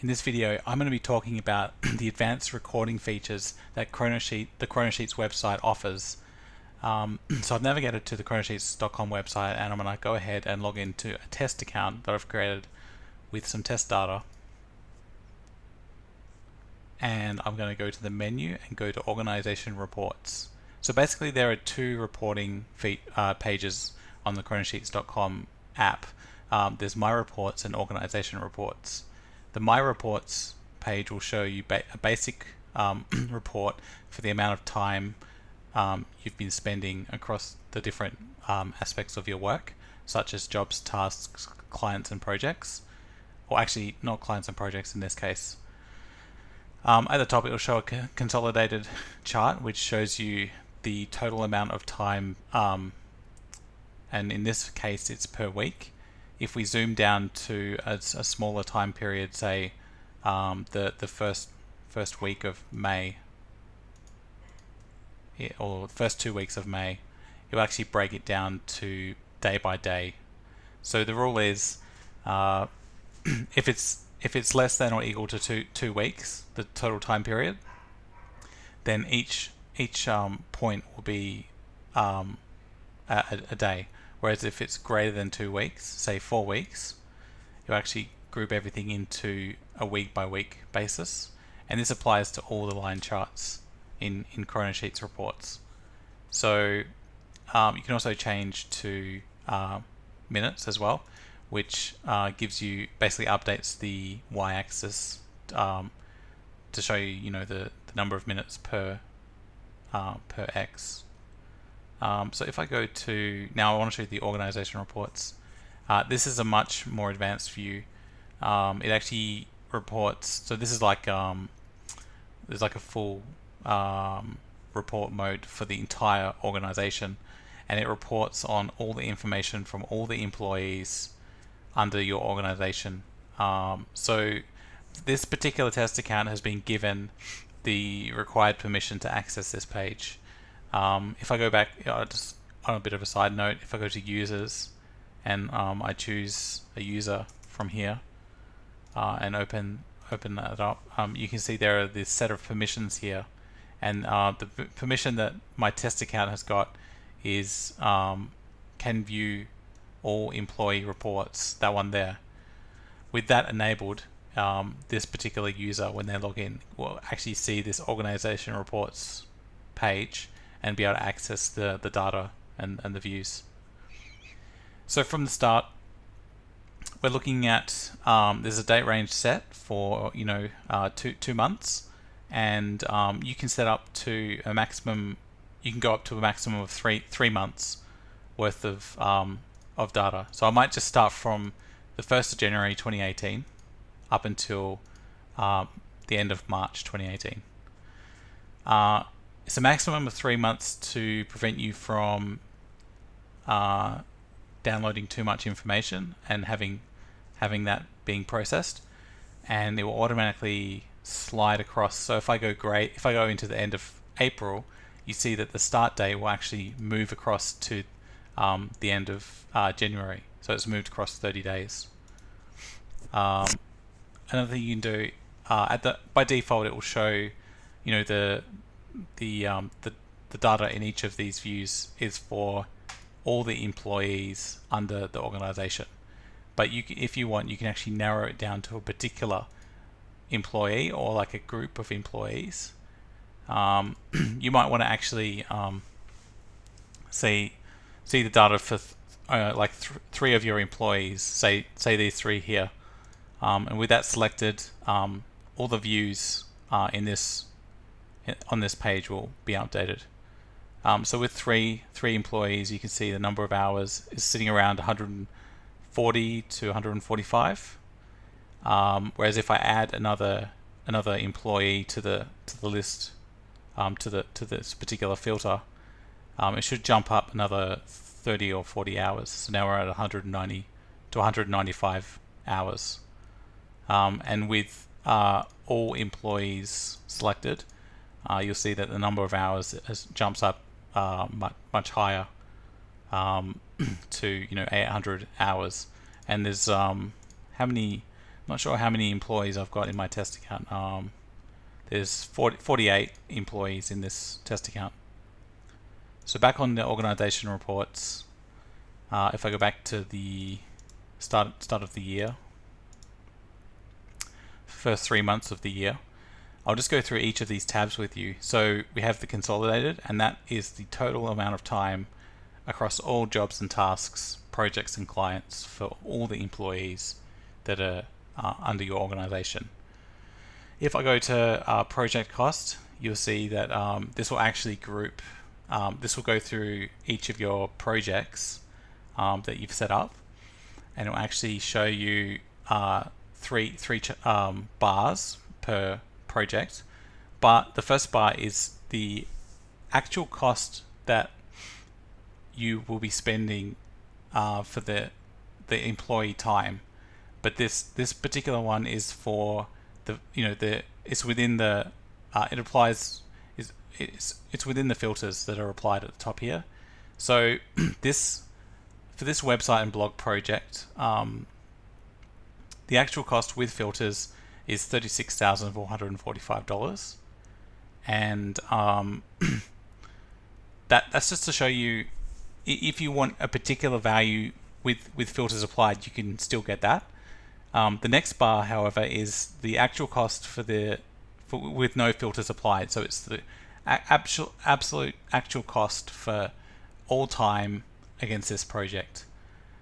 In this video, I'm going to be talking about the advanced recording features that the ChronoSheets website offers. So I've navigated to the ChronoSheets.com website, and I'm going to go ahead and log into a test account that I've created with some test data. And I'm going to go to the menu and go to Organization Reports. So basically there are two reporting pages on the ChronoSheets.com app. There's My Reports and Organization Reports. The My Reports page will show you a basic report for the amount of time you've been spending across the different aspects of your work, such as jobs, tasks, clients, and projects. Or actually, not clients and projects in this case. At the top, it will show a consolidated chart which shows you the total amount of time, and in this case, it's per week. If we zoom down to a smaller time period, say the first week of May, or the first 2 weeks of May, it will actually break it down to day by day. So the rule is, if it's less than or equal to two weeks, the total time period, then each point will be a day. Whereas if it's greater than 2 weeks, say 4 weeks, you'll actually group everything into a week by week basis. And this applies to all the line charts in ChronoSheets reports. So you can also change to minutes as well, which gives you, basically updates the y-axis to show you, the number of minutes per x. So if I go to, now I want to show you the organization reports. This is a much more advanced view. It actually reports, so this is like, there's like a full report mode for the entire organization, and it reports on all the information from all the employees under your organization. So this particular test account has been given the required permission to access this page. If I go back, just on a bit of a side note, if I go to users and I choose a user from here and open that up, you can see there are this set of permissions here, and the permission that my test account has got is can view all employee reports, that one there. With that enabled, this particular user, when they log in, will actually see this organization reports page and be able to access the data and the views. So from the start, we're looking at, there's a date range set for 2 months, and you can set up to a maximum, you can go up to a maximum of three months worth of data. So I might just start from the 1st of January 2018 up until the end of March 2018. It's a maximum of 3 months to prevent you from downloading too much information and having that being processed, and it will automatically slide across. So if I go into the end of April, you see that the start date will actually move across to the end of January. So it's moved across 30 days. Another thing you can do, by default, it will show, the data in each of these views is for all the employees under the organization. But if you want, you can actually narrow it down to a particular employee or like a group of employees. You might want to actually see the data for three of your employees, say these three here, and with that selected, all the views on this page will be updated. So with three employees, you can see the number of hours is sitting around 140 to 145. Whereas if I add another employee to the list, to this particular filter, it should jump up another 30 or 40 hours. So now we're at 190 to 195 hours. And with all employees selected, you'll see that the number of hours jumps up much higher, to 800 hours. And there's how many Not sure how many employees I've got in my test account. There's 48 employees in this test account. So back on the organization reports, if I go back to the start of the year, first 3 months of the year, I'll just go through each of these tabs with you. So we have the consolidated, and that is the total amount of time across all jobs and tasks, projects and clients for all the employees that are under your organization. If I go to project cost, you'll see that this will actually group, this will go through each of your projects that you've set up, and it will actually show you three bars per project. But the first bar is the actual cost that you will be spending for the employee time. But this particular one is for it's within the it applies it's within the filters that are applied at the top here. So for this website and blog project, the actual cost with filters is $36,445, and that's just to show you if you want a particular value with filters applied, you can still get that. The next bar, however, is the actual cost with no filters applied. So it's the absolute actual cost for all time against this project.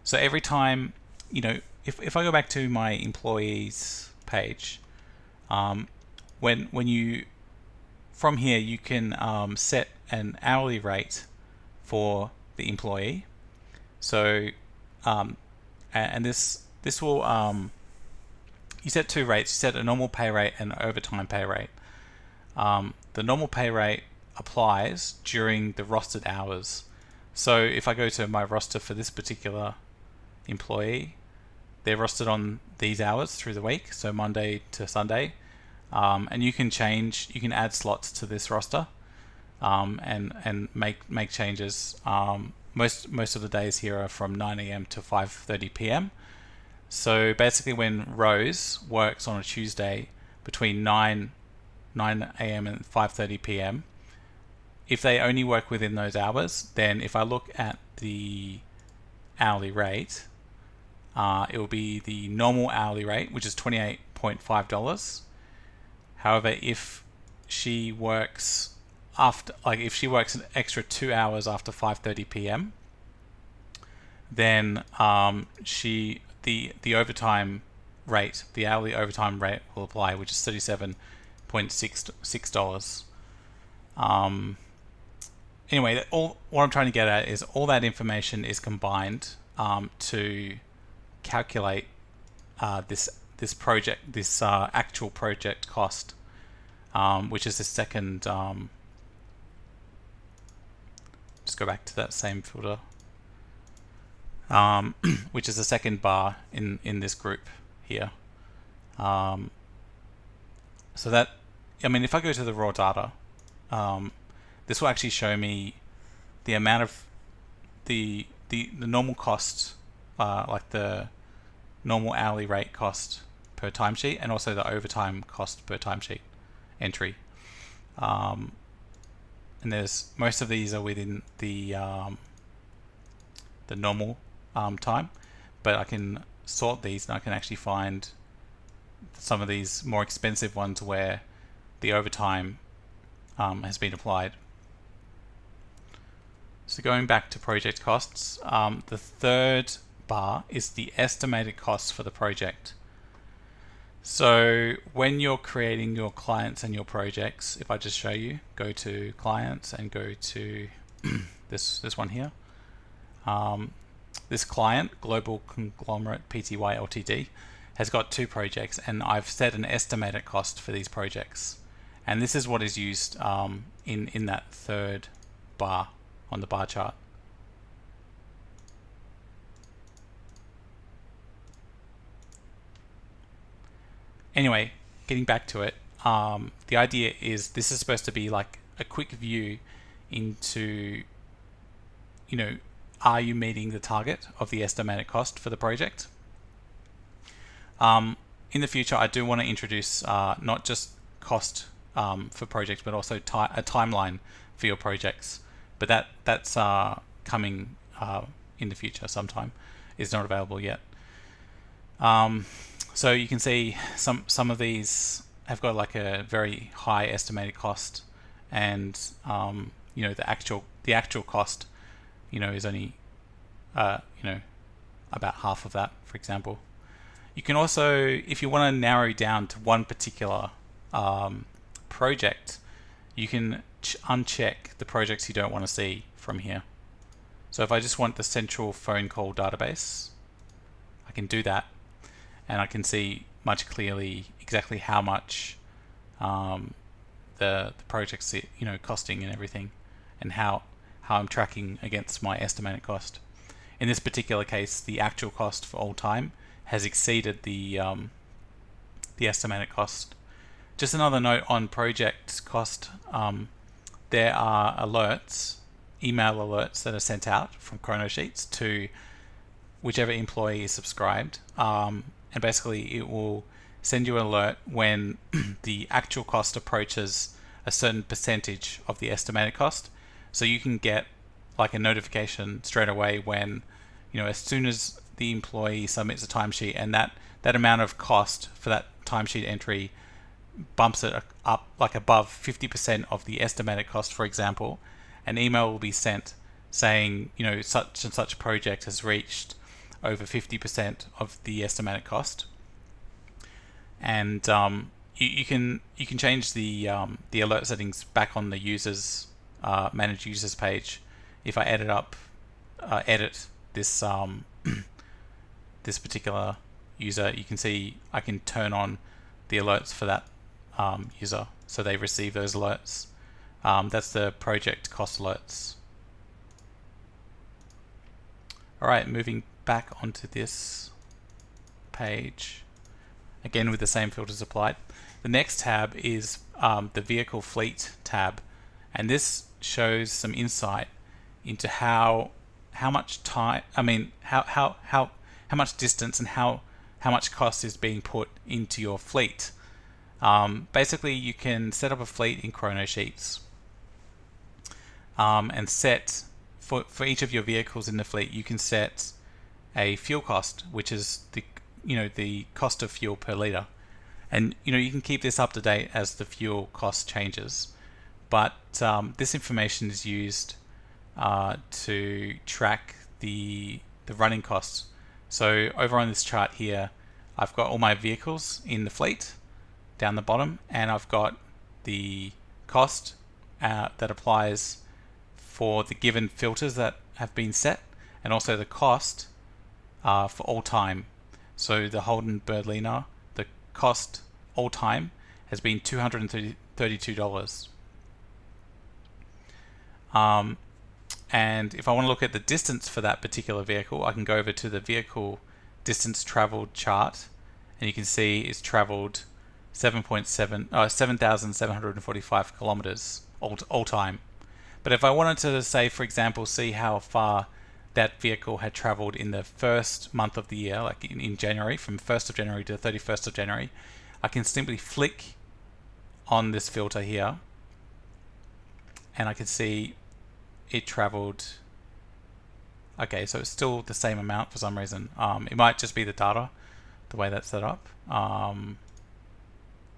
So every time, if I go back to my employees page, when you from here you can set an hourly rate for the employee. So and this will you set two rates. You set a normal pay rate and an overtime pay rate. The normal pay rate applies during the rostered hours. So if I go to my roster for this particular employee, they're rostered on these hours through the week, so Monday to Sunday, and you can add slots to this roster, and make changes. Most of the days here are from 9 a.m. to 5:30 p.m. So basically, when Rose works on a Tuesday between 9 a.m. and 5:30 p.m., if they only work within those hours, then if I look at the hourly rate, it will be the normal hourly rate, which is $28.5. However, if she works if she works an extra 2 hours after 5:30 p.m., then the overtime rate, the hourly overtime rate will apply, which is $37.6. Anyway, what I'm trying to get at is all that information is combined to calculate this actual project cost, which is the second. Just go back to that same filter, which is the second bar in this group here. So that, if I go to the raw data, this will actually show me the amount of the normal cost, like the normal hourly rate cost per timesheet, and also the overtime cost per timesheet entry. And most of these are within the normal time, but I can sort these and I can actually find some of these more expensive ones where the overtime has been applied. So going back to project costs, the third bar is the estimated costs for the project. So when you're creating your clients and your projects, if I just show you, go to clients and go to this one here. This client, Global Conglomerate Pty Ltd, has got 2 projects, and I've set an estimated cost for these projects. And this is what is used in that third bar on the bar chart. Anyway, getting back to it, the idea is this is supposed to be like a quick view into, are you meeting the target of the estimated cost for the project? in the future, I do want to introduce not just cost for projects, but also a timeline for your projects. But that's coming in the future sometime. It's not available yet. So you can see some of these have got like a very high estimated cost, and you know, the actual cost, you know, is only you know, about half of that, for example. You can also, if you want to narrow down to one particular project, you can uncheck the projects you don't want to see from here. So if I just want the central phone call database, I can do that, and I can see much clearly exactly how much the project's, you know, costing and everything, and how I'm tracking against my estimated cost. In this particular case, the actual cost for all time has exceeded the estimated cost. Just another note on project cost: there are alerts, email alerts that are sent out from ChronoSheets to whichever employee is subscribed, and basically it will send you an alert when the actual cost approaches a certain percentage of the estimated cost. So you can get like a notification straight away when, you know, as soon as the employee submits a timesheet and that amount of cost for that timesheet entry bumps it up like above 50% of the estimated cost, for example, an email will be sent saying, you know, such and such project has reached over 50% of the estimated cost. And you can change the alert settings back on the users manage users page. If I edit this this particular user, you can see I can turn on the alerts for that user, so they receive those alerts. That's the project cost alerts. Alright, moving back onto this page, again with the same filters applied. The next tab is the vehicle fleet tab, and this shows some insight into how much time, how much distance and how much cost is being put into your fleet. Basically, you can set up a fleet in ChronoSheets and set for each of your vehicles in the fleet. You can set a fuel cost, which is the cost of fuel per liter, and you can keep this up to date as the fuel cost changes. But this information is used to track the running costs. So over on this chart here, I've got all my vehicles in the fleet down the bottom, and I've got the cost that applies for the given filters that have been set, and also the cost for all time. So the Holden Berliner, the cost all time has been $232. And if I want to look at the distance for that particular vehicle, I can go over to the vehicle distance traveled chart, and you can see it's traveled 7,745 kilometers all time. But if I wanted to say, for example, see how far that vehicle had traveled in the first month of the year, like in January, from 1st of January to 31st of January, I can simply flick on this filter here, and I can see it traveled. Okay, so it's still the same amount for some reason. It might just be the data, the way that's set up. Let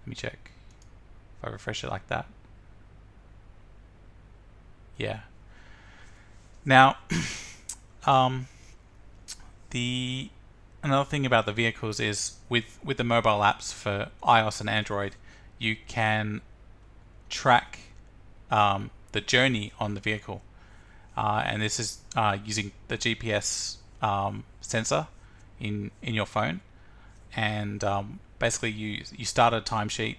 me check. If I refresh it like that. Yeah. Now, another thing about the vehicles is with the mobile apps for iOS and Android, you can track the journey on the vehicle. And this is using the GPS sensor in your phone, and basically you start a timesheet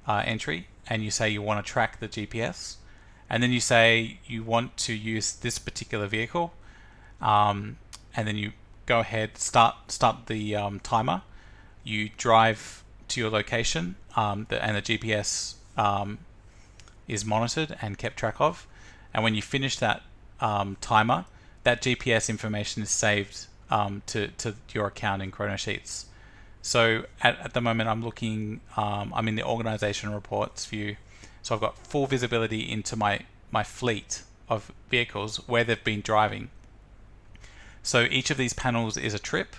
entry, and you say you want to track the GPS, and then you say you want to use this particular vehicle, and then you go ahead, start the timer. You drive to your location, and the GPS is monitored and kept track of. And when you finish that timer, that GPS information is saved to your account in ChronoSheets. So at the moment I'm looking, I'm in the organization reports view. So I've got full visibility into my fleet of vehicles where they've been driving. So each of these panels is a trip,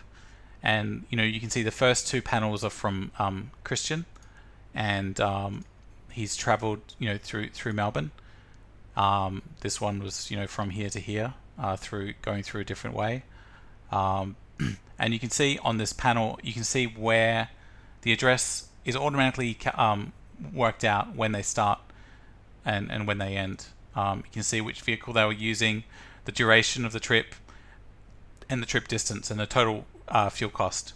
and you can see the first two panels are from Christian, and he's traveled through Melbourne. This one was from here to here, through going through a different way. And you can see on this panel, you can see where the address is automatically worked out when they start and when they end. You can see which vehicle they were using, the duration of the trip, and the trip distance, and the total fuel cost.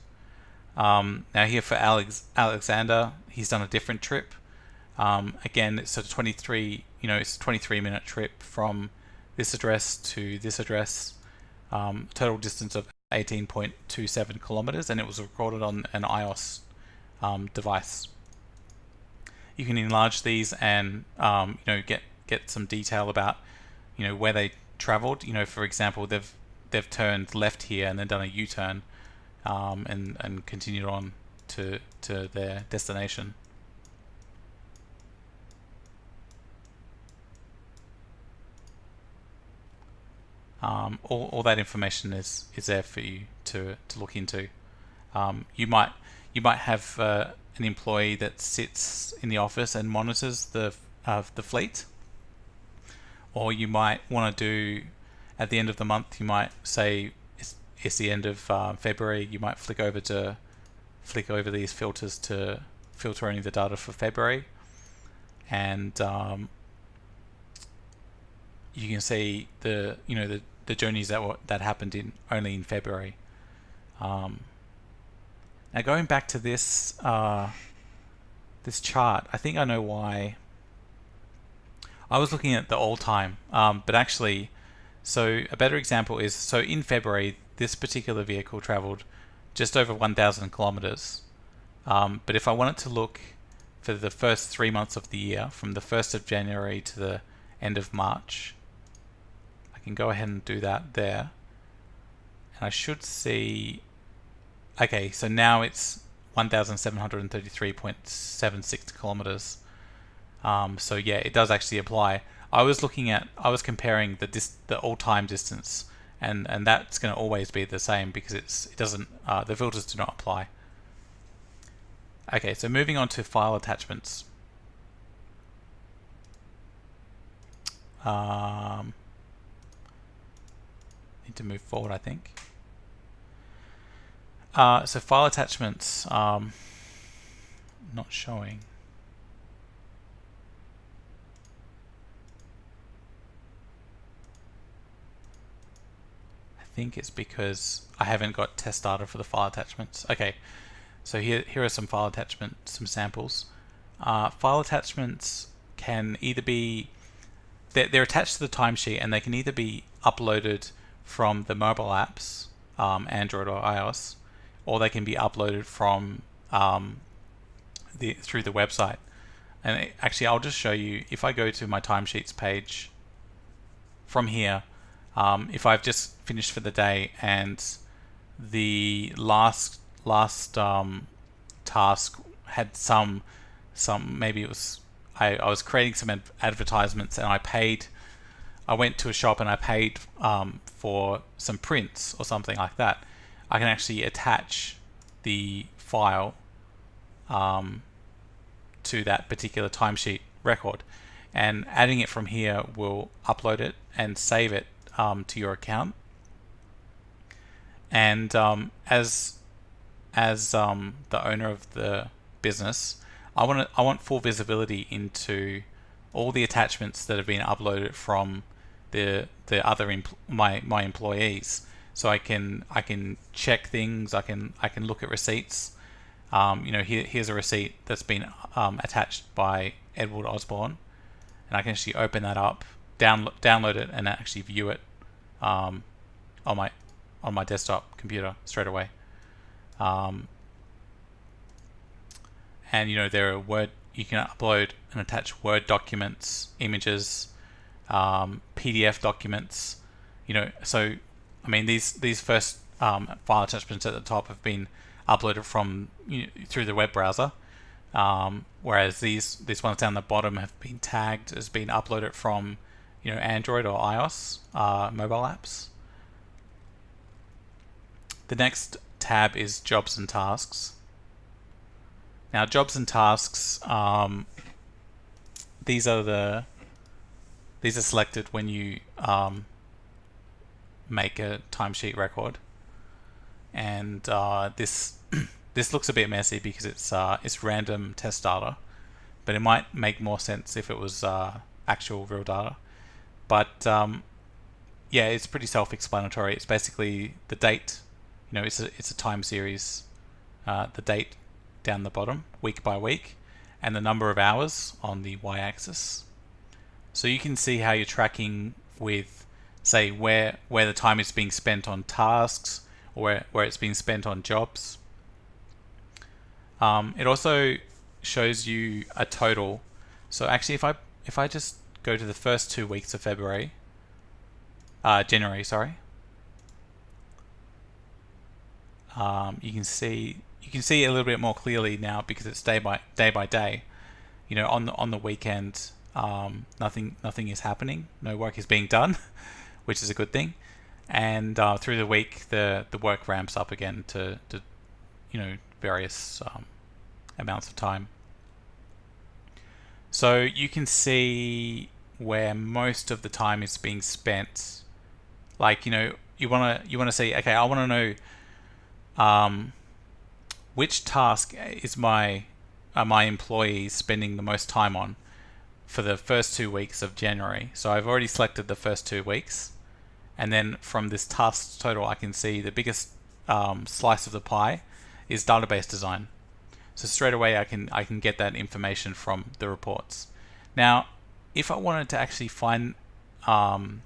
Now here for Alexander, he's done a different trip. Again, it's a 23, it's a 23-minute trip from this address to this address. Total distance of 18.27 kilometers, and it was recorded on an iOS device. You can enlarge these and get some detail about where they traveled. For example, they've turned left here and then done a U-turn and continued on to their destination. All that information is there for you to look into. You might have an employee that sits in the office and monitors the fleet, or you might want to do at the end of the month. You might say it's the end of February. You might flick over these filters to filter only the data for February, and you can see the journeys that happened only in February. Now going back to this this chart, I think I know why. I was looking at the all time, but actually, so a better example is, so in February this particular vehicle traveled just over 1,000 kilometers. But if I wanted to look for the first 3 months of the year, from the 1st of January to the end of March, I can go ahead and do that there, and I should see, okay, so now it's 1,733.76 kilometers. So yeah, it does actually apply. I was comparing the all-time distance, and that's going to always be the same because it doesn't, the filters do not apply. Okay, so moving on to file attachments. Need to move forward, I think. So file attachments, not showing. I think it's because I haven't got test data for the file attachments. Okay, so here are some file attachments, some samples. File attachments can either be, they're attached to the timesheet, and they can either be uploaded from the mobile apps, Android or iOS, or they can be uploaded from through the website. And actually, I'll just show you. If I go to my timesheets page from here, if I've just finished for the day and the last task had some maybe it was I was creating some advertisements, and I went to a shop and I paid for some prints or something like that, I can actually attach the file to that particular timesheet record, and adding it from here will upload it and save it to your account. And as the owner of the business, I want full visibility into all the attachments that have been uploaded from the other my employees, so I can check things. I can look at receipts. Here's a receipt that's been attached by Edward Osborne, and I can actually open that up, download it, and actually view it on my desktop computer straight away. And there are you can upload and attach Word documents, images, PDF documents. So I mean these first file attachments at the top have been uploaded from through the web browser, whereas these ones down the bottom have been tagged as being uploaded from Android or iOS mobile apps. The next tab is Jobs and Tasks. Now, Jobs and Tasks, these are selected when you make a timesheet record, and this this looks a bit messy because it's random test data, but it might make more sense if it was actual real data. But yeah, it's pretty self-explanatory. It's basically the date. It's a time series. The date down the bottom, week by week, and the number of hours on the y-axis. So you can see how you're tracking with, say, where the time is being spent on tasks, or where it's being spent on jobs. It also shows you a total. So actually, if I just go to the first 2 weeks of January, sorry. You can see it a little bit more clearly now because it's day by day. On the weekend, nothing is happening. No work is being done, which is a good thing. And through the week, the work ramps up again to various amounts of time. So you can see where most of the time is being spent. Like you wanna see, okay, I want to know which task is my employees spending the most time on for the first 2 weeks of January. So I've already selected the first 2 weeks, and then from this task total, I can see the biggest slice of the pie is database design. So straight away, I can get that information from the reports. Now, if I wanted to actually fine tune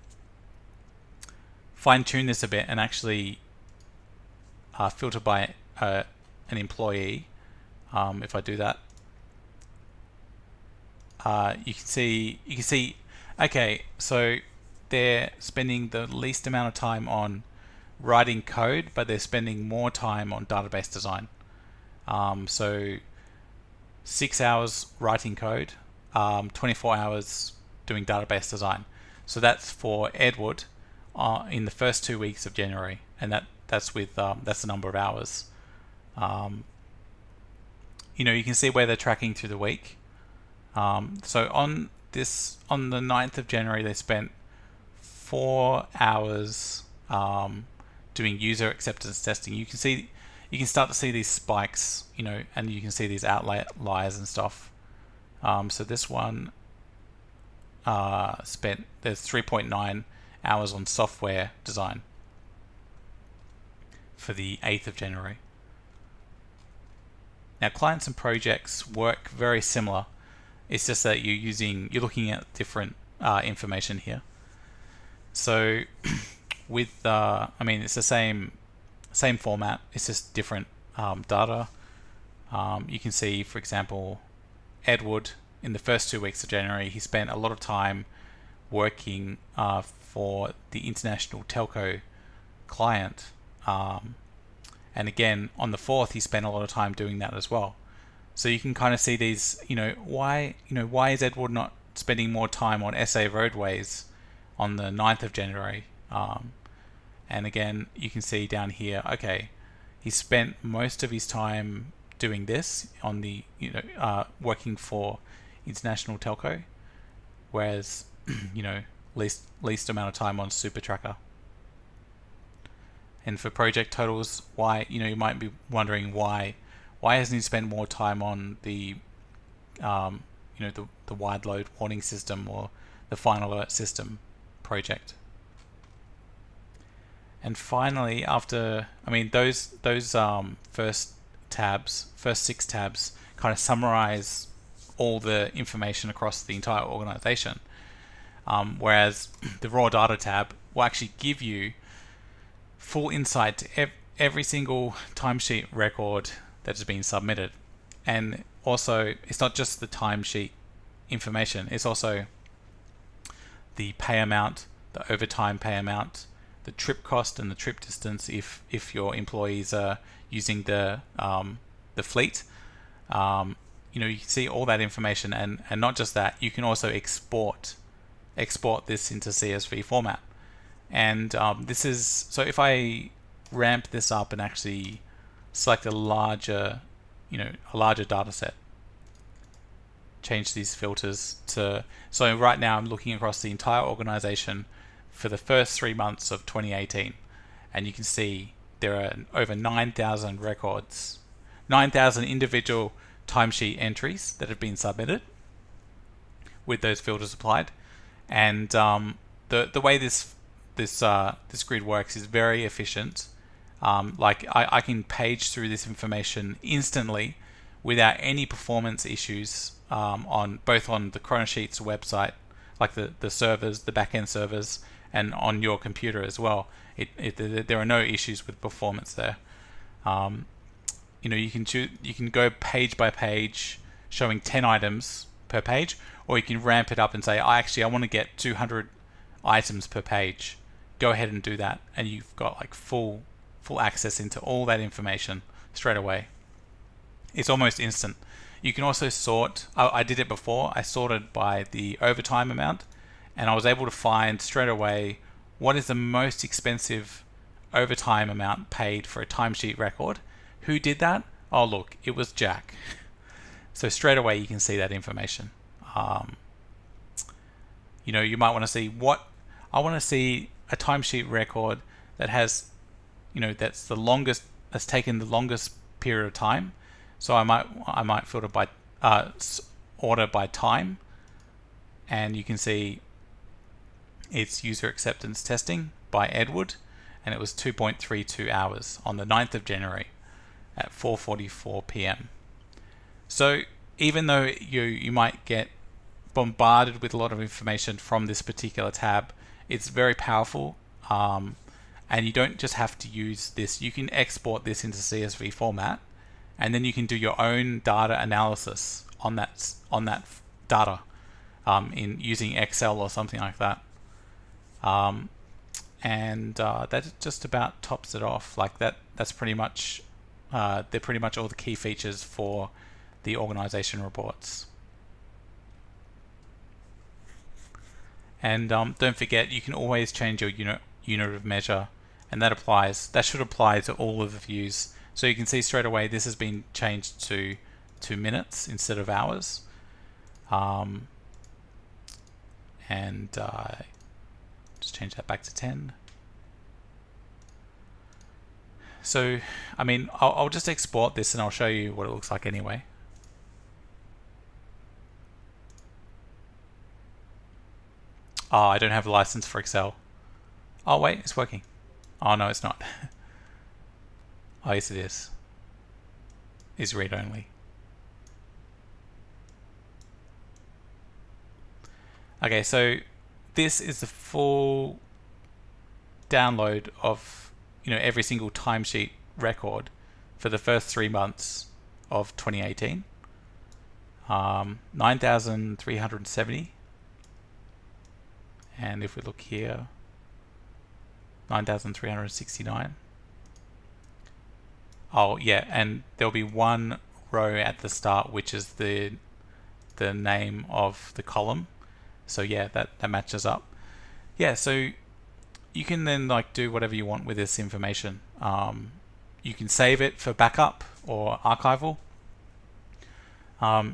this a bit and actually filter by an employee, if I do that, you can see, okay, so they're spending the least amount of time on writing code, but they're spending more time on database design. So 6 hours writing code, 24 hours doing database design. So that's for Edward in the first 2 weeks of January, and that's the number of hours. You can see where they're tracking through the week. So on the 9th of January, they spent 4 hours doing user acceptance testing. You can start to see these spikes, and you can see these outliers and stuff. So this one there's 3.9 hours on software design for the 8th of January. Now, clients and projects work very similar. It's just that you're looking at different information here. So with it's the same format. It's just different data. You can see, for example, Edward in the first 2 weeks of January, he spent a lot of time working for the international telco client. And again, on the 4th, he spent a lot of time doing that as well. So you can kind of see these, why is Edward not spending more time on SA roadways on the 9th of January? And again, you can see down here, okay, he spent most of his time doing this on the, working for international telco, whereas, least amount of time on Super Tracker. And for project totals, why, you might be wondering why hasn't he spent more time on the, the wide load warning system or the final alert system project. And finally, after, those first 6 tabs kind of summarize all the information across the entire organization. Whereas the raw data tab will actually give you full insight to every single timesheet record that has been submitted. And also, it's not just the timesheet information, it's also the pay amount, the overtime pay amount, trip cost and the trip distance if your employees are using the fleet. You can see all that information, and not just that, you can also export this into CSV format. And this is, so if I ramp this up and actually select a larger data set, change these filters to, so right now I'm looking across the entire organization for the first 3 months of 2018, and you can see there are over 9,000 records, 9,000 individual timesheet entries that have been submitted with those filters applied. And the way this grid works is very efficient. Like I can page through this information instantly without any performance issues on both on the ChronoSheets website, like the servers, the backend servers, and on your computer as well. There are no issues with performance there. You can go page by page, showing 10 items per page, or you can ramp it up and say, I want to get 200 items per page. Go ahead and do that, and you've got like full access into all that information straight away. It's almost instant. You can also sort. I did it before. I sorted by the overtime amount, and I was able to find straight away what is the most expensive overtime amount paid for a timesheet record. Who did that? Oh, look, it was Jack. So straight away you can see that information. You might want to see I want to see a timesheet record that has, that's taken the longest period of time. So I might filter by order by time, and you can see it's user acceptance testing by Edward, and it was 2.32 hours on the 9th of January at 4:44 p.m. So even though you might get bombarded with a lot of information from this particular tab, it's very powerful, and you don't just have to use this. You can export this into CSV format, and then you can do your own data analysis on that data in using Excel or something like that. That just about tops it off. Like that's pretty much they're pretty much all the key features for the organization reports. And don't forget, you can always change your unit of measure, and that should apply to all of the views. So you can see straight away this has been changed to minutes instead of hours. Just change that back to 10. So, I'll just export this and I'll show you what it looks like anyway. Oh, I don't have a license for Excel. Oh wait, it's working. Oh no, it's not. Oh yes, it is. Is read only. Okay, so this is the full download of every single timesheet record for the first 3 months of 2018. 9,370. And if we look here, 9,369. Oh yeah, and there'll be one row at the start which is the name of the column. So yeah, that matches up. Yeah, so you can then do whatever you want with this information. You can save it for backup or archival.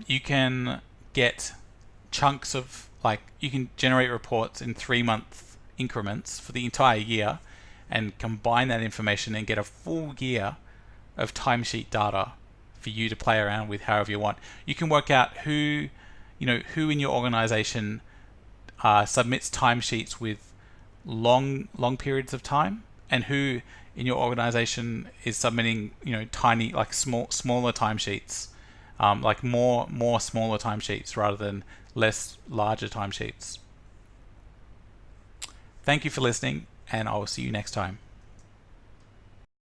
You can get chunks of, you can generate reports in 3-month increments for the entire year and combine that information and get a full year of timesheet data for you to play around with however you want. You can work out who in your organization submits timesheets with long periods of time, and who in your organization is submitting tiny, smaller timesheets, more smaller timesheets rather than less larger timesheets. Thank you for listening, and I will see you next time.